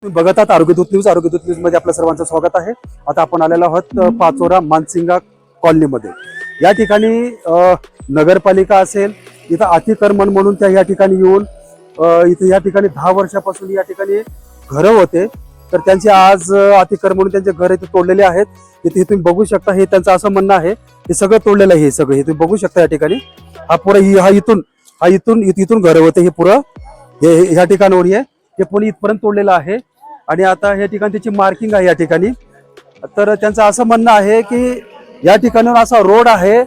तुम्ही बघत आहात आरोग्यदूत न्यूज मध्ये आपल्या सर्वांचं स्वागत आहे। आता आपण आलेलो आहोत पाचोरा मानसिंगा कॉलनीमध्ये। या ठिकाणी नगरपालिका असेल, इथं अतिक्रमण म्हणून त्या या ठिकाणी येऊन इथे या ठिकाणी 10 वर्षापासून या ठिकाणी घरं होते, तर त्यांचे आज अतिक्रमण म्हणून त्यांचे घर इथे तोडलेले आहेत। इथे तुम्ही बघू शकता, हे त्यांचं असं म्हणणं आहे हे सगळं तोडलेलं आहे। हे सगळं हे तुम्ही बघू शकता या ठिकाणी हा पुरा इथून घर होते, हे पुरं हे ह्या ठिकाणावर हे पुणे इथपर्यंत तोडलेलं आहे। आणि आता या ठिकाणी त्याची मार्किंग आहे या ठिकाणी। तर त्यांचं असं म्हणणं आहे की या ठिकाणावर असा रोड आहे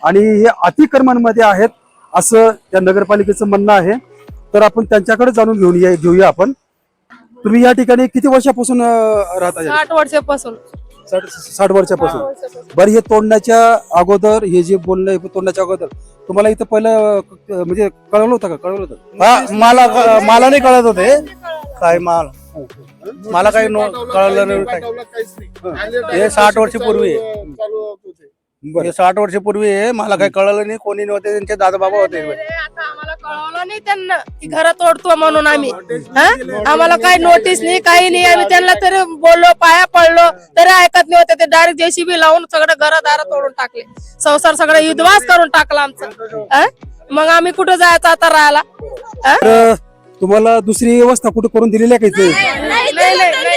आणि हे अतिक्रमण मध्ये आहेत असं त्या नगरपालिकेचं म्हणणं आहे। तर आपण त्यांच्याकडे जाणून घेऊया आपण। तुम्ही या ठिकाणी किती वर्षापासून राहता? 60 वर्षापासून। 60 वर्षापासून। बरं, हे तोडण्याच्या अगोदर हे जे बोलणं तोडण्याच्या अगोदर तुम्हाला इथं पहिलं म्हणजे कळवलं होतं का? मला नाही कळत होते काय, मला काही कळलं नाही। हे 60 वर्षापूर्वी हे 60 वर्षापूर्वी मला काही कळलं नाही, कोणी नव्हते, त्यांचे दादा बाबा होते। आता आम्हाला कळवलं नाही त्यांना की घर तोडतो म्हणून आम्ही, आम्हाला काही नोटीस नाही, काही नाही। आम्ही त्यांना तरी बोललो, पाया पडलो तरी ऐकत नव्हते। ते डायरेक्ट जेसीबी लावून सगळं घरदार तोडून टाकले, संसार सगळं युद्धवास करून टाकला आमचा। मग आम्ही कुठं जायचं आता राहायला? तुम्हाला दुसरी व्यवस्था कुठे करून दिलेली आहे का?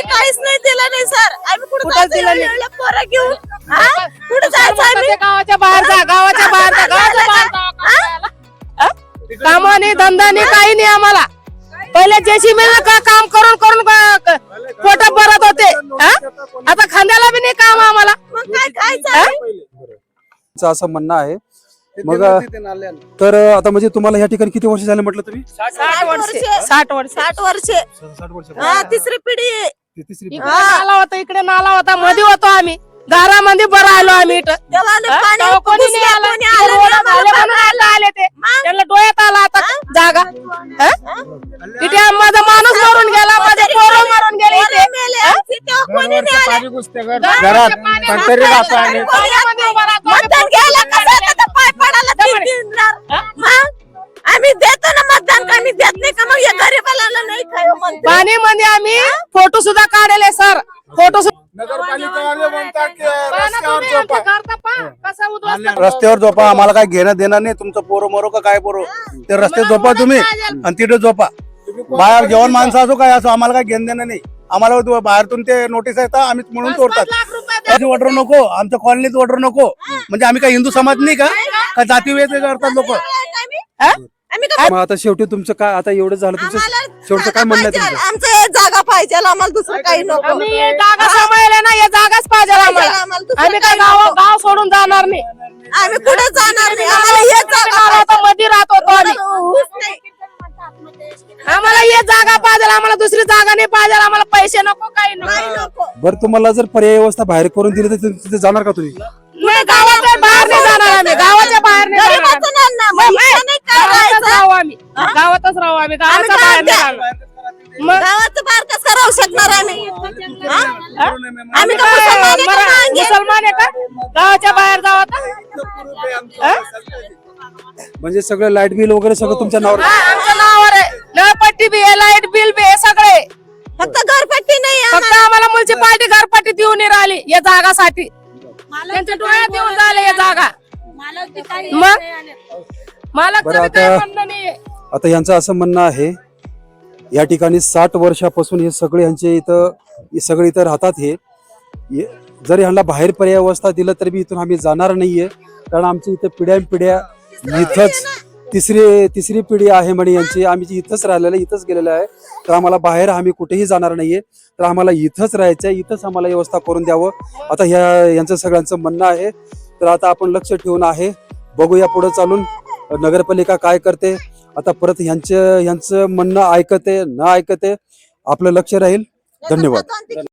काहीच नाही दिलं नाही सर। आम्ही कुठं दिलं नाही। पोरं घेऊन कुठं जायचं आम्ही? गावाच्या बाहेर जा, गावाच्या बाहेर जा, गावाच्या बाहेर जा। काम नाही, धंदा नाही, काही नाही आम्हाला। पहिले जेसीबी काम करून करून पोट भरत होते, आता खांद्याला बी नाही काम आम्हाला। मग काय खायचं? असं म्हणणं आहे। मग तर आता म्हणजे तुम्हाला या ठिकाणी किती वर्ष झाले म्हटलं तुम्ही? 60 वर्ष। 60 वर्ष। 60 वर्ष। तिसरी पिढी आहे। तिसरी नाला होता, इकडे नाला होता, मध्ये होतो आम्ही, घरामध्ये बरं आलो आम्ही इथं। कोणी नाही आले, ते त्यांना डोळ्यात आला आता जागा। इथे माझा माणूस मरून गेला, माझे पोरं मरून गेले इथे। आम्ही देतो ना मतदान, आम्ही देत नाही का? मग या गरीबाला नाही खायो म्हणते। पाणीमध्ये आम्ही फोटो सुद्धा काढले सर, फोटो रस्त्यावर झोपा, आम्हाला काय घेणं देणार नाही तुमचं पोरं मरो का काय पोरं, ते रस्त्यात झोपा तुम्ही आणि तिथे झोपा। बाहेर जेवण माणसं असो काय असो, आम्हाला काय घेणं देणं नाही। आम्हाला बाहेरतून ते नोटीस येतात, आम्ही म्हणून तोडतात। ऑर्डर नको, आमच्या कॉलनीत ऑर्डर नको, म्हणजे आम्ही काय हिंदू समाज नाही का जाती वेगळे करतात लोक? आता शेवटी तुमचं काय, आता एवढं झालं तुमचं शेवटचं काय म्हणणं आहे तुमचं? आमचं हे जागा पाहिजे, आम्हाला दुसरं काही नको। आम्ही जागा सांभाळले ना, या जागाच पाहिजे आम्हाला। आम्ही काय गाव सोडून जाणार नाही, आम्ही कुठे जाणार नाही। आम्हाला हे जागा मध्ये राहत होतो आम्ही, आम्हाला हे जागा पाहिजे, आम्हाला दुसरी जागा नाही पाहिजे, आम्हाला पैसे नको, काही नको। बरं, तुम्हाला जर पर्याय व्यवस्था बाहेर करून दिली तर तिथे जाणार का तुम्ही? नाही, गावाच्या बाहेर नाही जाणार आम्ही, गावाच्या बाहेर नाही जाणार आम्ही। गावातच राहू आम्ही, गावाच्या बाहेर नाही जाणार। मग गावाचं बाहेर कसं राहू शकणार आम्ही? आम्ही मुसलमान आहे का? गावाच्या बाहेर जाऊ आता? म्हणजे सगळं लाईट बिल वगैरे सगळं तुमच्या नावावर? आमच्या नावावर आहे, नळपट्टी बी आहे, लाईट बिल बी आहे, सगळे। फक्त घरपट्टी नाही, फक्त आम्हाला म्युन्सिपालिटी घरपट्टी देऊन नाही राहिली या जागासाठी। त्यांच्या डोळ्यात येऊन झाले या जागा। मग आता यांचं असं म्हणणं आहे, या ठिकाणी 60 वर्षापासून हे सगळे यांचे इथं राहतात। हे जर ह्यांना बाहेर पर्याय व्यवस्था दिलं तरी इथून आम्ही जाणार नाहीये, कारण आमची इथं पिढ्या इथंच तिसरी पिढी आहे म्हणे यांची। आम्ही इथंच राहिलेलं, इथंच गेलेलं आहे, तर आम्हाला बाहेर आम्ही कुठेही जाणार नाहीये, तर आम्हाला इथंच राहायचंय, इथंच आम्हाला व्यवस्था करून द्यावं, आता यांचं सगळ्यांचं म्हणणं आहे। तर आता आपण लक्ष ठेवून आहे, बघूया पुढे चालून नगरपालिका काय करते। आता परत यांचं म्हणणं ऐकते न ऐकते, आपलं लक्ष राहील। धन्यवाद।